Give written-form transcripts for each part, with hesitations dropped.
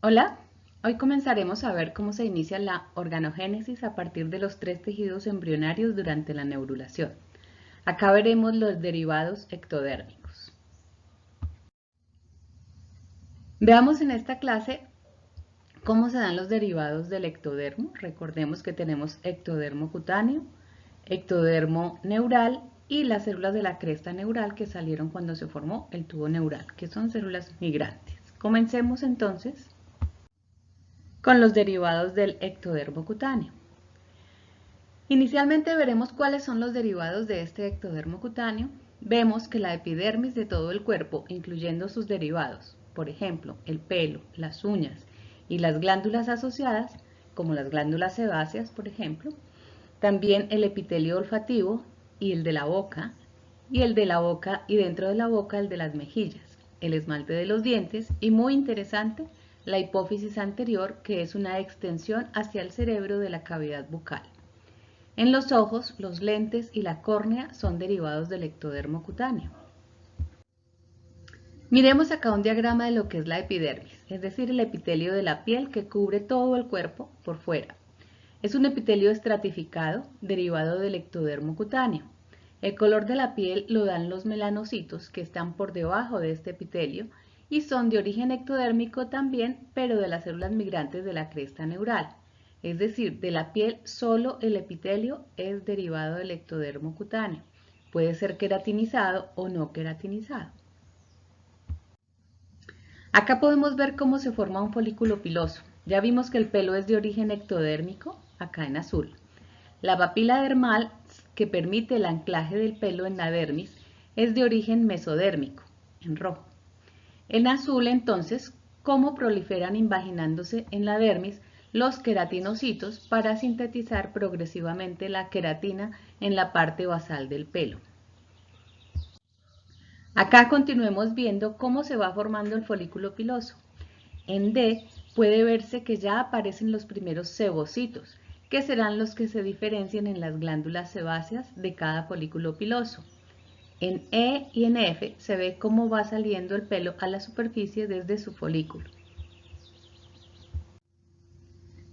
Hola, hoy comenzaremos a ver cómo se inicia la organogénesis a partir de los tres tejidos embrionarios durante la neurulación. Acá veremos los derivados ectodérmicos. Veamos en esta clase cómo se dan los derivados del ectodermo. Recordemos que tenemos ectodermo cutáneo, ectodermo neural y las células de la cresta neural que salieron cuando se formó el tubo neural, que son células migrantes. Comencemos entonces con los derivados del ectodermo cutáneo. Inicialmente veremos cuáles son los derivados de este ectodermo cutáneo. Vemos que la epidermis de todo el cuerpo, incluyendo sus derivados, por ejemplo, el pelo, las uñas y las glándulas asociadas, como las glándulas sebáceas, por ejemplo, también el epitelio olfativo y el de la boca, y dentro de la boca el de las mejillas, el esmalte de los dientes y, muy interesante, la hipófisis anterior, que es una extensión hacia el cerebro de la cavidad bucal. En los ojos, los lentes y la córnea son derivados del ectodermo cutáneo. Miremos acá un diagrama de lo que es la epidermis, es decir, el epitelio de la piel que cubre todo el cuerpo por fuera. Es un epitelio estratificado derivado del ectodermo cutáneo. El color de la piel lo dan los melanocitos que están por debajo de este epitelio y son de origen ectodérmico también, pero de las células migrantes de la cresta neural. Es decir, de la piel solo el epitelio es derivado del ectodermo cutáneo. Puede ser queratinizado o no queratinizado. Acá podemos ver cómo se forma un folículo piloso. Ya vimos que el pelo es de origen ectodérmico, acá en azul. La papila dermal, que permite el anclaje del pelo en la dermis, es de origen mesodérmico, en rojo. En azul, entonces, cómo proliferan invaginándose en la dermis los queratinocitos para sintetizar progresivamente la queratina en la parte basal del pelo. Acá continuemos viendo cómo se va formando el folículo piloso. En D puede verse que ya aparecen los primeros sebocitos, que serán los que se diferencian en las glándulas sebáceas de cada folículo piloso. En E y en F se ve cómo va saliendo el pelo a la superficie desde su folículo.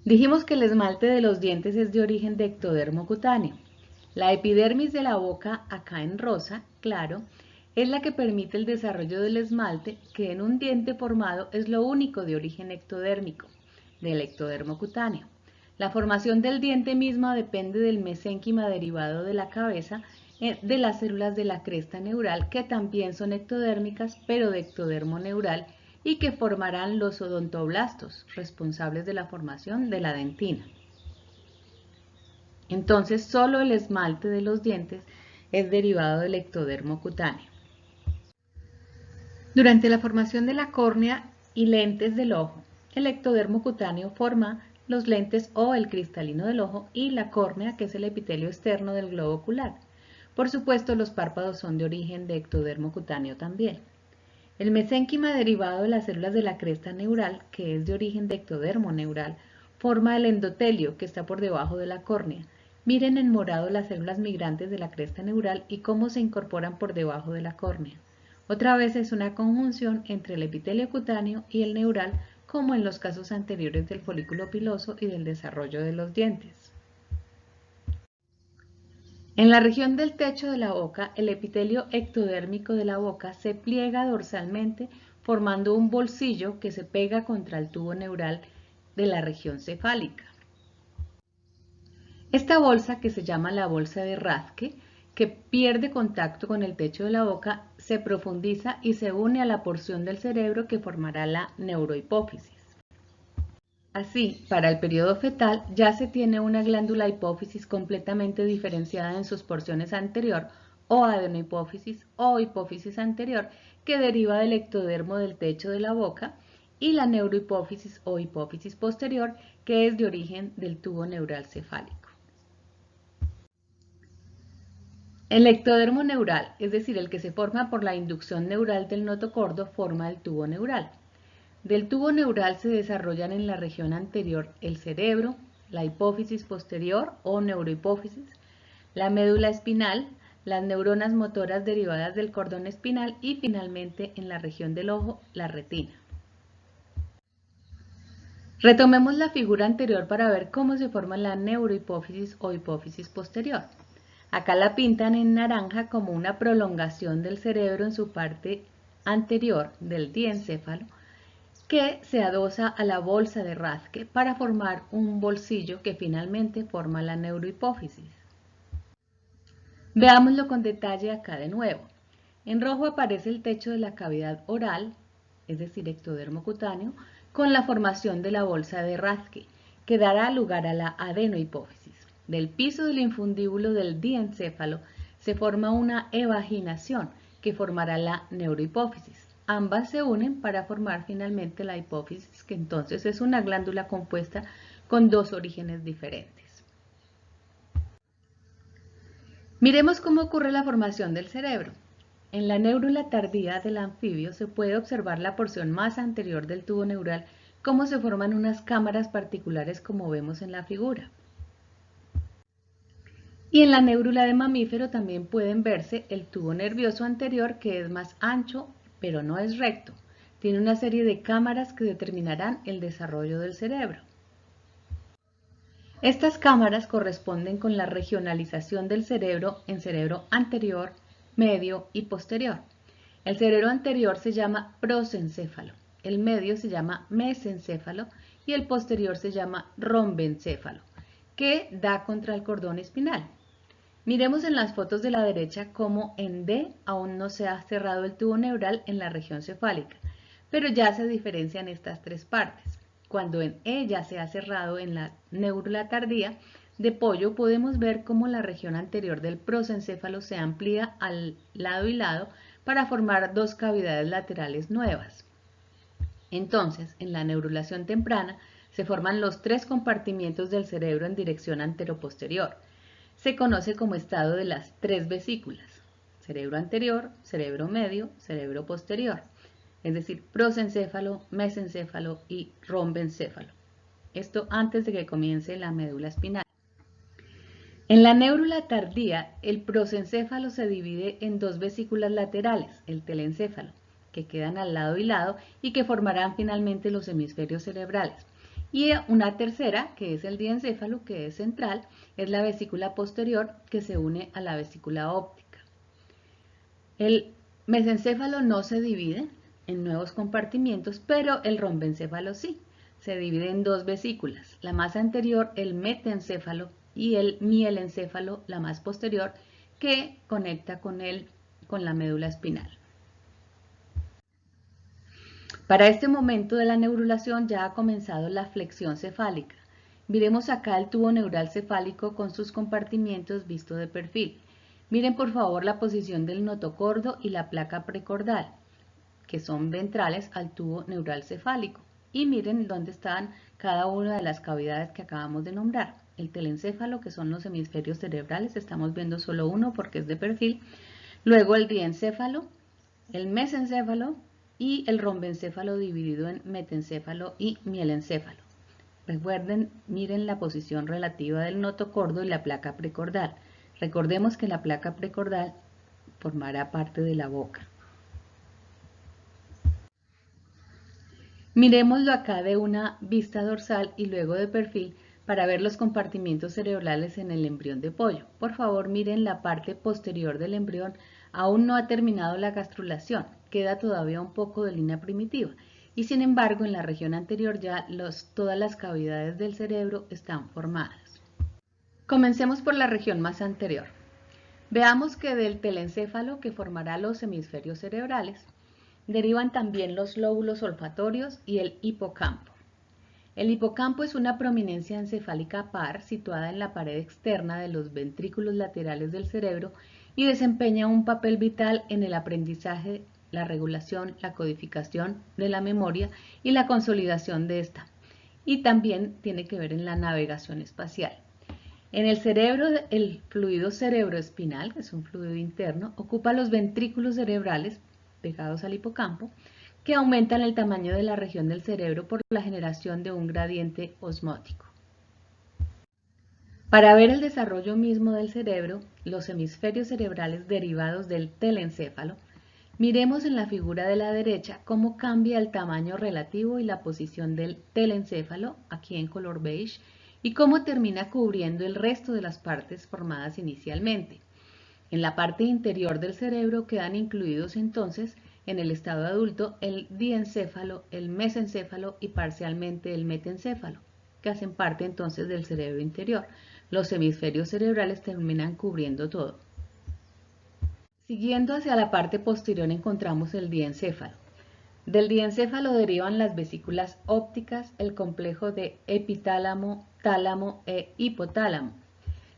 Dijimos que el esmalte de los dientes es de origen de ectodermo cutáneo. La epidermis de la boca, acá en rosa, claro, es la que permite el desarrollo del esmalte, que en un diente formado es lo único de origen ectodérmico, del ectodermo cutáneo. La formación del diente misma depende del mesénquima derivado de la cabeza de las células de la cresta neural, que también son ectodérmicas, pero de ectodermo neural, y que formarán los odontoblastos, responsables de la formación de la dentina. Entonces, solo el esmalte de los dientes es derivado del ectodermo cutáneo. Durante la formación de la córnea y lentes del ojo, el ectodermo cutáneo forma los lentes o el cristalino del ojo y la córnea, que es el epitelio externo del globo ocular. Por supuesto, los párpados son de origen de ectodermo cutáneo también. El mesénquima derivado de las células de la cresta neural, que es de origen de ectodermo neural, forma el endotelio que está por debajo de la córnea. Miren en morado las células migrantes de la cresta neural y cómo se incorporan por debajo de la córnea. Otra vez es una conjunción entre el epitelio cutáneo y el neural, como en los casos anteriores del folículo piloso y del desarrollo de los dientes. En la región del techo de la boca, el epitelio ectodérmico de la boca se pliega dorsalmente formando un bolsillo que se pega contra el tubo neural de la región cefálica. Esta bolsa, que se llama la bolsa de Rathke, que pierde contacto con el techo de la boca, se profundiza y se une a la porción del cerebro que formará la neurohipófisis. Así, para el periodo fetal ya se tiene una glándula hipófisis completamente diferenciada en sus porciones anterior o adenohipófisis o hipófisis anterior, que deriva del ectodermo del techo de la boca, y la neurohipófisis o hipófisis posterior, que es de origen del tubo neural cefálico. El ectodermo neural, es decir, el que se forma por la inducción neural del notocordo, forma el tubo neural. Del tubo neural se desarrollan en la región anterior el cerebro, la hipófisis posterior o neurohipófisis, la médula espinal, las neuronas motoras derivadas del cordón espinal y finalmente en la región del ojo, la retina. Retomemos la figura anterior para ver cómo se forma la neurohipófisis o hipófisis posterior. Acá la pintan en naranja como una prolongación del cerebro en su parte anterior del diencéfalo que se adosa a la bolsa de Rathke para formar un bolsillo que finalmente forma la neurohipófisis. Veámoslo con detalle acá de nuevo. En rojo aparece el techo de la cavidad oral, es decir, ectodermo cutáneo, con la formación de la bolsa de Rathke, que dará lugar a la adenohipófisis. Del piso del infundíbulo del diencéfalo se forma una evaginación que formará la neurohipófisis. Ambas se unen para formar finalmente la hipófisis, que entonces es una glándula compuesta con dos orígenes diferentes. Miremos cómo ocurre la formación del cerebro. En la neurula tardía del anfibio se puede observar la porción más anterior del tubo neural, cómo se forman unas cámaras particulares como vemos en la figura. Y en la neurula de mamífero también pueden verse el tubo nervioso anterior, que es más ancho, pero no es recto. Tiene una serie de cámaras que determinarán el desarrollo del cerebro. Estas cámaras corresponden con la regionalización del cerebro en cerebro anterior, medio y posterior. El cerebro anterior se llama prosencéfalo, el medio se llama mesencéfalo y el posterior se llama rombencéfalo, que da contra el cordón espinal. Miremos en las fotos de la derecha cómo en D aún no se ha cerrado el tubo neural en la región cefálica, pero ya se diferencian estas tres partes. Cuando en E ya se ha cerrado en la neurula tardía de pollo, podemos ver cómo la región anterior del prosencéfalo se amplía al lado y lado para formar dos cavidades laterales nuevas. Entonces, en la neurulación temprana se forman los tres compartimientos del cerebro en dirección anteroposterior. Se conoce como estado de las tres vesículas: cerebro anterior, cerebro medio, cerebro posterior, es decir, prosencéfalo, mesencéfalo y rombencéfalo. Esto antes de que comience la médula espinal. En la neurula tardía, el prosencéfalo se divide en dos vesículas laterales, el telencéfalo, que quedan al lado y lado y que formarán finalmente los hemisferios cerebrales. Y una tercera, que es el diencéfalo, que es central, es la vesícula posterior que se une a la vesícula óptica. El mesencéfalo no se divide en nuevos compartimientos, pero el rombencéfalo sí. Se divide en dos vesículas, la más anterior, el metencéfalo, y el mielencéfalo, la más posterior, que conecta con la médula espinal. Para este momento de la neurulación ya ha comenzado la flexión cefálica. Miremos acá el tubo neural cefálico con sus compartimientos visto de perfil. Miren por favor la posición del notocordo y la placa precordal, que son ventrales al tubo neural cefálico. Y miren dónde están cada una de las cavidades que acabamos de nombrar. El telencéfalo, que son los hemisferios cerebrales, estamos viendo solo uno porque es de perfil. Luego el diencéfalo, el mesencéfalo y el rombencéfalo dividido en metencéfalo y mielencéfalo. Recuerden, miren la posición relativa del notocordo y la placa precordal. Recordemos que la placa precordal formará parte de la boca. Miremoslo acá de una vista dorsal y luego de perfil para ver los compartimientos cerebrales en el embrión de pollo. Por favor, miren la parte posterior del embrión. Aún no ha terminado la gastrulación, queda todavía un poco de línea primitiva y sin embargo en la región anterior ya todas las cavidades del cerebro están formadas. Comencemos por la región más anterior. Veamos que del telencéfalo, que formará los hemisferios cerebrales, derivan también los lóbulos olfatorios y el hipocampo. El hipocampo es una prominencia encefálica par situada en la pared externa de los ventrículos laterales del cerebro y desempeña un papel vital en el aprendizaje, la regulación, la codificación de la memoria y la consolidación de esta. Y también tiene que ver en la navegación espacial. En el cerebro, el fluido cerebroespinal, que es un fluido interno, ocupa los ventrículos cerebrales pegados al hipocampo, que aumentan el tamaño de la región del cerebro por la generación de un gradiente osmótico. Para ver el desarrollo mismo del cerebro, los hemisferios cerebrales derivados del telencéfalo Miremos en la figura de la derecha cómo cambia el tamaño relativo y la posición del telencéfalo, aquí en color beige, y cómo termina cubriendo el resto de las partes formadas inicialmente. En la parte interior del cerebro quedan incluidos entonces, en el estado adulto, el diencéfalo, el mesencéfalo y parcialmente el metencéfalo, que hacen parte entonces del cerebro interior. Los hemisferios cerebrales terminan cubriendo todo. Siguiendo hacia la parte posterior encontramos el diencéfalo. Del diencéfalo derivan las vesículas ópticas, el complejo de epitálamo, tálamo e hipotálamo.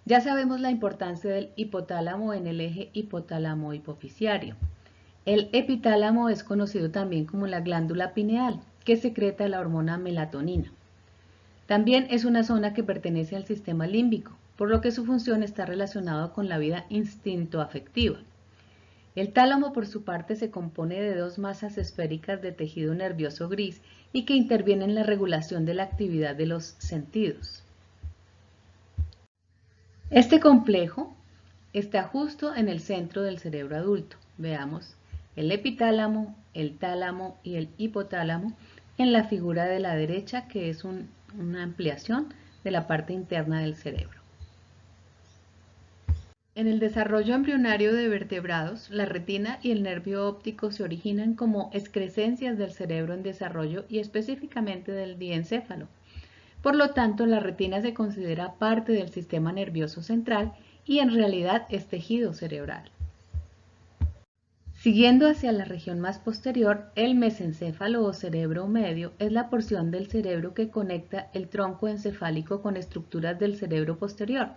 Ya sabemos la importancia del hipotálamo en el eje hipotálamo-hipofisiario. El epitálamo es conocido también como la glándula pineal, que secreta la hormona melatonina. También es una zona que pertenece al sistema límbico, por lo que su función está relacionada con la vida instinto-afectiva. El tálamo, por su parte, se compone de dos masas esféricas de tejido nervioso gris y que intervienen en la regulación de la actividad de los sentidos. Este complejo está justo en el centro del cerebro adulto. Veamos el epitálamo, el tálamo y el hipotálamo en la figura de la derecha, que es una ampliación de la parte interna del cerebro. En el desarrollo embrionario de vertebrados, la retina y el nervio óptico se originan como excrescencias del cerebro en desarrollo y específicamente del diencéfalo. Por lo tanto, la retina se considera parte del sistema nervioso central y en realidad es tejido cerebral. Siguiendo hacia la región más posterior, el mesencéfalo o cerebro medio es la porción del cerebro que conecta el tronco encefálico con estructuras del cerebro posterior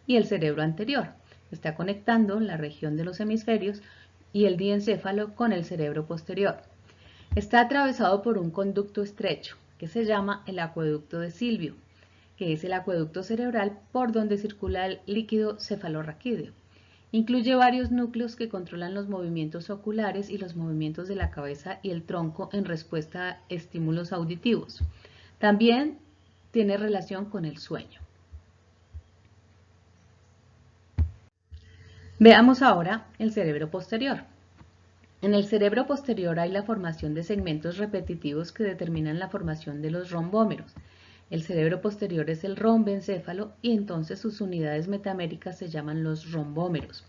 y el cerebro anterior. Está conectando la región de los hemisferios y el diencéfalo con el cerebro posterior. Está atravesado por un conducto estrecho que se llama el acueducto de Silvio, que es el acueducto cerebral por donde circula el líquido cefalorraquídeo. Incluye varios núcleos que controlan los movimientos oculares y los movimientos de la cabeza y el tronco en respuesta a estímulos auditivos. También tiene relación con el sueño. Veamos ahora el cerebro posterior. En el cerebro posterior hay la formación de segmentos repetitivos que determinan la formación de los rombómeros. El cerebro posterior es el rombencéfalo y entonces sus unidades metaméricas se llaman los rombómeros.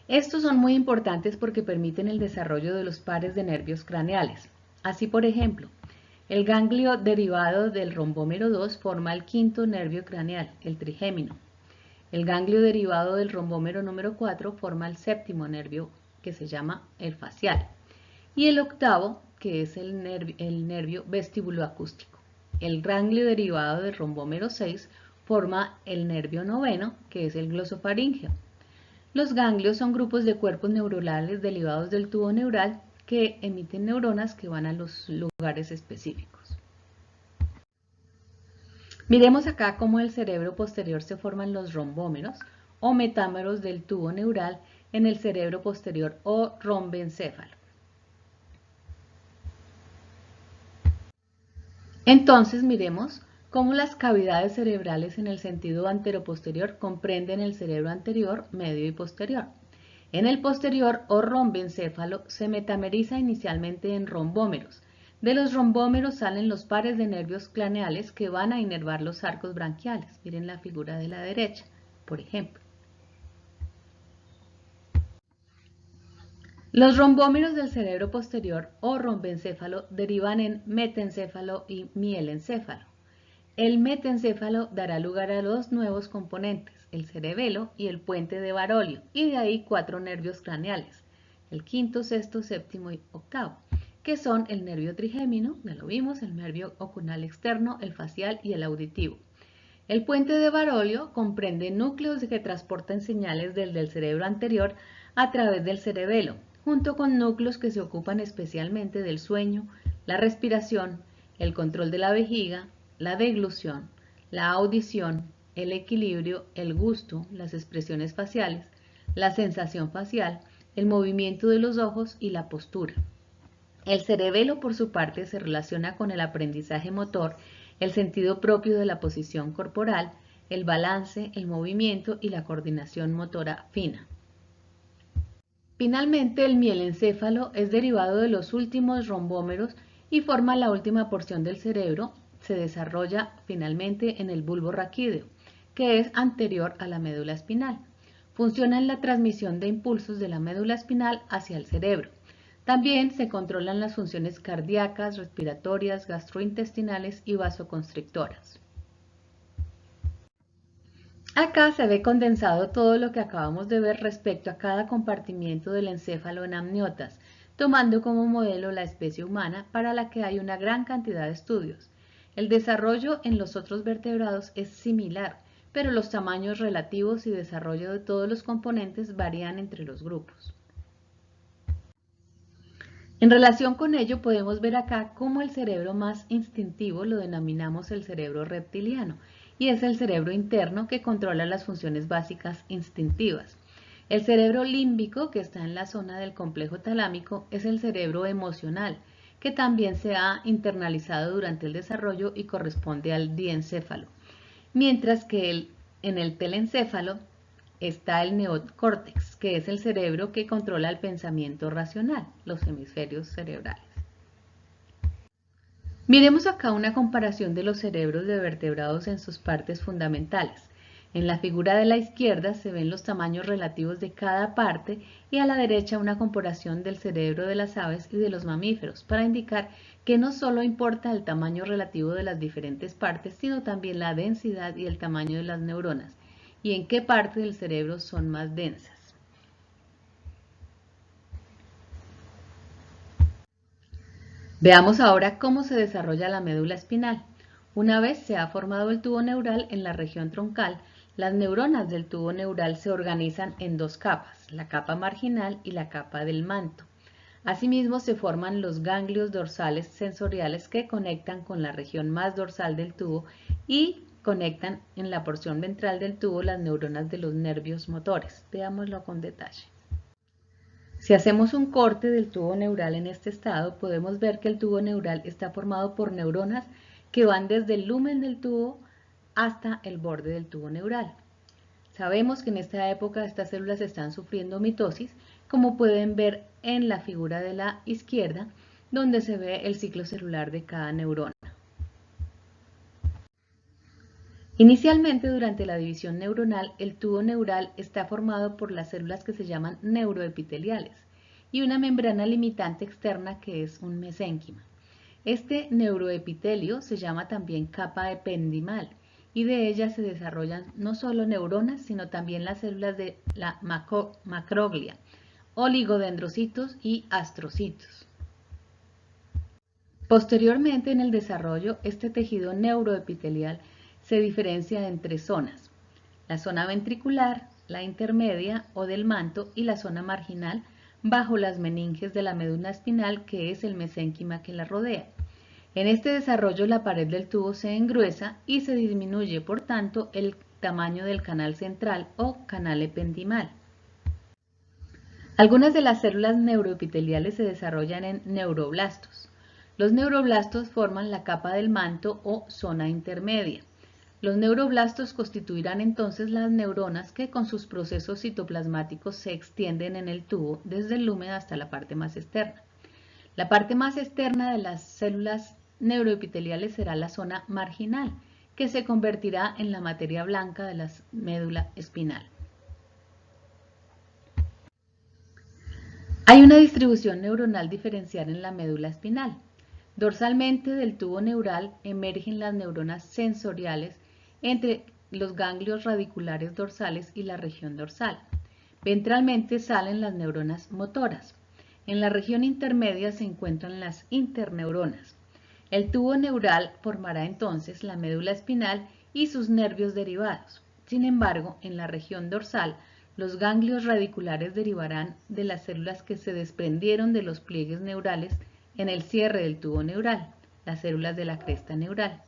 Estos son muy importantes porque permiten el desarrollo de los pares de nervios craneales. Así, por ejemplo, el ganglio derivado del rombómero 2 forma el quinto nervio craneal, el trigémino. El ganglio derivado del rombómero número 4 forma el séptimo nervio, que se llama el facial, y el octavo, que es el nervio vestibuloacústico. El ganglio derivado del rombómero 6 forma el nervio noveno, que es el glosofaríngeo. Los ganglios son grupos de cuerpos neuronales derivados del tubo neural que emiten neuronas que van a los lugares específicos. Miremos acá cómo en el cerebro posterior se forman los rombómeros o metámeros del tubo neural en el cerebro posterior o rombencéfalo. Entonces miremos cómo las cavidades cerebrales en el sentido anteroposterior comprenden el cerebro anterior, medio y posterior. En el posterior o rombencéfalo se metameriza inicialmente en rombómeros. De los rombómeros salen los pares de nervios craneales que van a inervar los arcos branquiales. Miren la figura de la derecha, por ejemplo. Los rombómeros del cerebro posterior o rombencéfalo derivan en metencéfalo y mielencéfalo. El metencéfalo dará lugar a dos nuevos componentes, el cerebelo y el puente de Barolio, y de ahí 4 nervios craneales, el quinto, sexto, séptimo y octavo, que son el nervio trigémino, ya lo vimos, el nervio ocular externo, el facial y el auditivo. El puente de Barolio comprende núcleos que transportan señales del cerebro anterior a través del cerebelo, junto con núcleos que se ocupan especialmente del sueño, la respiración, el control de la vejiga, la deglución, la audición, el equilibrio, el gusto, las expresiones faciales, la sensación facial, el movimiento de los ojos y la postura. El cerebelo, por su parte, se relaciona con el aprendizaje motor, el sentido propio de la posición corporal, el balance, el movimiento y la coordinación motora fina. Finalmente, el mielencéfalo es derivado de los últimos rombómeros y forma la última porción del cerebro. Se desarrolla finalmente en el bulbo raquídeo, que es anterior a la médula espinal. Funciona en la transmisión de impulsos de la médula espinal hacia el cerebro. También se controlan las funciones cardíacas, respiratorias, gastrointestinales y vasoconstrictoras. Acá se ve condensado todo lo que acabamos de ver respecto a cada compartimiento del encéfalo en amniotas, tomando como modelo la especie humana, para la que hay una gran cantidad de estudios. El desarrollo en los otros vertebrados es similar, pero los tamaños relativos y desarrollo de todos los componentes varían entre los grupos. En relación con ello, podemos ver acá cómo el cerebro más instintivo lo denominamos el cerebro reptiliano, y es el cerebro interno que controla las funciones básicas instintivas. El cerebro límbico, que está en la zona del complejo talámico, es el cerebro emocional, que también se ha internalizado durante el desarrollo y corresponde al diencéfalo, mientras que en el telencéfalo está el neocórtex, que es el cerebro que controla el pensamiento racional, los hemisferios cerebrales. Miremos acá una comparación de los cerebros de vertebrados en sus partes fundamentales. En la figura de la izquierda se ven los tamaños relativos de cada parte y a la derecha una comparación del cerebro de las aves y de los mamíferos para indicar que no solo importa el tamaño relativo de las diferentes partes, sino también la densidad y el tamaño de las neuronas y en qué parte del cerebro son más densas. Veamos ahora cómo se desarrolla la médula espinal. Una vez se ha formado el tubo neural en la región troncal, las neuronas del tubo neural se organizan en dos capas, la capa marginal y la capa del manto. Asimismo, se forman los ganglios dorsales sensoriales que conectan con la región más dorsal del tubo y conectan en la porción ventral del tubo las neuronas de los nervios motores. Veámoslo con detalle. Si hacemos un corte del tubo neural en este estado, podemos ver que el tubo neural está formado por neuronas que van desde el lumen del tubo hasta el borde del tubo neural. Sabemos que en esta época estas células están sufriendo mitosis, como pueden ver en la figura de la izquierda, donde se ve el ciclo celular de cada neurona. Inicialmente, durante la división neuronal, el tubo neural está formado por las células que se llaman neuroepiteliales y una membrana limitante externa que es un mesénquima. Este neuroepitelio se llama también capa ependimal y de ella se desarrollan no solo neuronas, sino también las células de la macroglia, oligodendrocitos y astrocitos. Posteriormente, en el desarrollo, este tejido neuroepitelial se diferencia en tres zonas: la zona ventricular, la intermedia o del manto y la zona marginal bajo las meninges de la médula espinal, que es el mesénquima que la rodea. En este desarrollo la pared del tubo se engruesa y se disminuye, por tanto, el tamaño del canal central o canal ependimal. Algunas de las células neuroepiteliales se desarrollan en neuroblastos. Los neuroblastos forman la capa del manto o zona intermedia. Los neuroblastos constituirán entonces las neuronas que con sus procesos citoplasmáticos se extienden en el tubo desde el lumen hasta la parte más externa. La parte más externa de las células neuroepiteliales será la zona marginal, que se convertirá en la materia blanca de la médula espinal. Hay una distribución neuronal diferencial en la médula espinal. Dorsalmente del tubo neural emergen las neuronas sensoriales entre los ganglios radiculares dorsales y la región dorsal. Ventralmente salen las neuronas motoras. En la región intermedia se encuentran las interneuronas. El tubo neural formará entonces la médula espinal y sus nervios derivados. Sin embargo, en la región dorsal, los ganglios radiculares derivarán de las células que se desprendieron de los pliegues neurales en el cierre del tubo neural, las células de la cresta neural.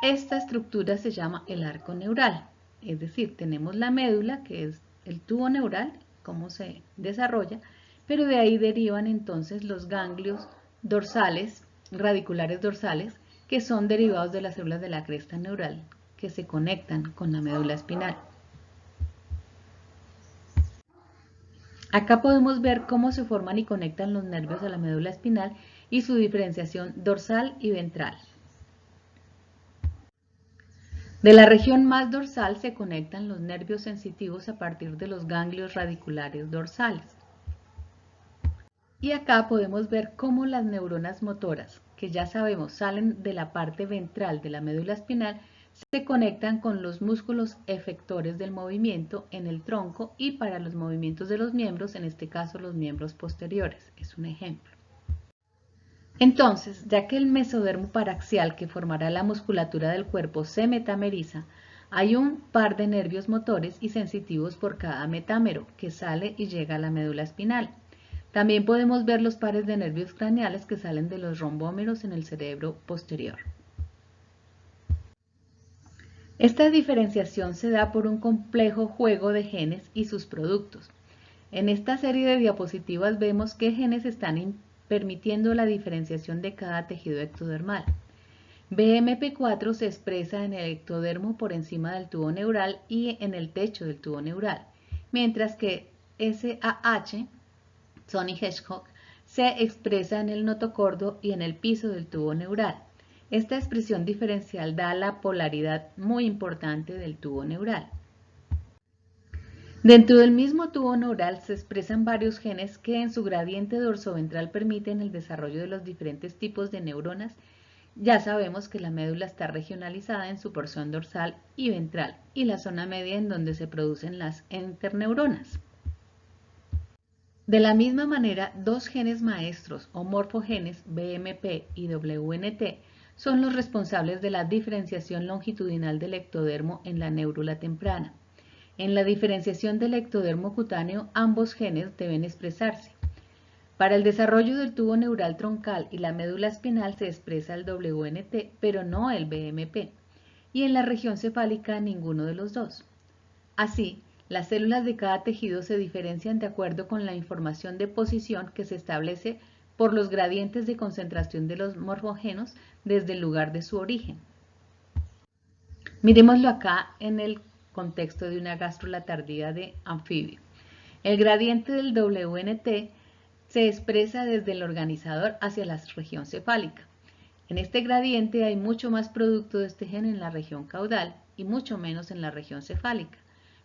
Esta estructura se llama el arco neural, es decir, tenemos la médula, que es el tubo neural, cómo se desarrolla, pero de ahí derivan entonces los ganglios dorsales, radiculares dorsales, que son derivados de las células de la cresta neural, que se conectan con la médula espinal. Acá podemos ver cómo se forman y conectan los nervios a la médula espinal y su diferenciación dorsal y ventral. De la región más dorsal se conectan los nervios sensitivos a partir de los ganglios radiculares dorsales. Y acá podemos ver cómo las neuronas motoras, que ya sabemos salen de la parte ventral de la médula espinal, se conectan con los músculos efectores del movimiento en el tronco y para los movimientos de los miembros, en este caso los miembros posteriores. Es un ejemplo. Entonces, ya que el mesodermo paraxial que formará la musculatura del cuerpo se metameriza, hay un par de nervios motores y sensitivos por cada metámero que sale y llega a la médula espinal. También podemos ver los pares de nervios craneales que salen de los rombómeros en el cerebro posterior. Esta diferenciación se da por un complejo juego de genes y sus productos. En esta serie de diapositivas vemos qué genes están permitiendo la diferenciación de cada tejido ectodermal. BMP4 se expresa en el ectodermo por encima del tubo neural y en el techo del tubo neural, mientras que SAH, Sony Hedgehog, se expresa en el notocordo y en el piso del tubo neural. Esta expresión diferencial da la polaridad muy importante del tubo neural. Dentro del mismo tubo neural se expresan varios genes que en su gradiente dorsoventral permiten el desarrollo de los diferentes tipos de neuronas. Ya sabemos que la médula está regionalizada en su porción dorsal y ventral y la zona media en donde se producen las interneuronas. De la misma manera, dos genes maestros o morfogenes, BMP y WNT, son los responsables de la diferenciación longitudinal del ectodermo en la neurula temprana. En la diferenciación del ectodermo cutáneo, ambos genes deben expresarse. Para el desarrollo del tubo neural troncal y la médula espinal se expresa el WNT, pero no el BMP, y en la región cefálica ninguno de los dos. Así, las células de cada tejido se diferencian de acuerdo con la información de posición que se establece por los gradientes de concentración de los morfógenos desde el lugar de su origen. Miremoslo acá en el contexto de una gástrula tardía de anfibio. El gradiente del WNT se expresa desde el organizador hacia la región cefálica. En este gradiente hay mucho más producto de este gen en la región caudal y mucho menos en la región cefálica.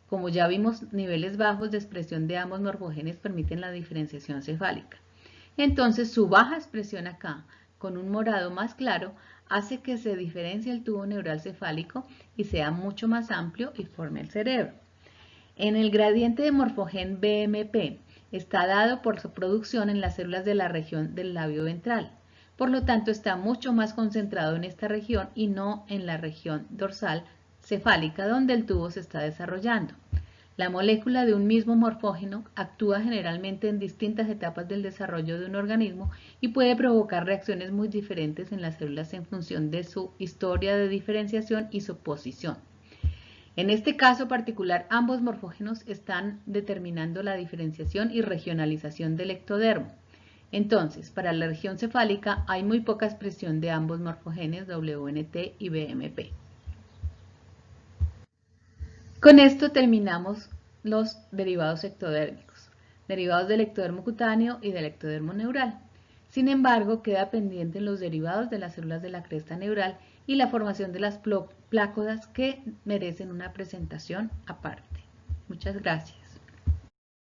Como ya vimos, niveles bajos de expresión de ambos morfogenes permiten la diferenciación cefálica. Entonces, su baja expresión acá, con un morado más claro, hace que se diferencie el tubo neural cefálico y sea mucho más amplio y forme el cerebro. En el gradiente de morfogen BMP está dado por su producción en las células de la región del labio ventral. Por lo tanto, está mucho más concentrado en esta región y no en la región dorsal cefálica donde el tubo se está desarrollando. La molécula de un mismo morfógeno actúa generalmente en distintas etapas del desarrollo de un organismo y puede provocar reacciones muy diferentes en las células en función de su historia de diferenciación y su posición. En este caso particular, ambos morfógenos están determinando la diferenciación y regionalización del ectodermo. Entonces, para la región cefálica hay muy poca expresión de ambos morfogenes WNT y BMP. Con esto terminamos los derivados ectodérmicos, derivados del ectodermo cutáneo y del ectodermo neural. Sin embargo, queda pendiente los derivados de las células de la cresta neural y la formación de las plácodas que merecen una presentación aparte. Muchas gracias.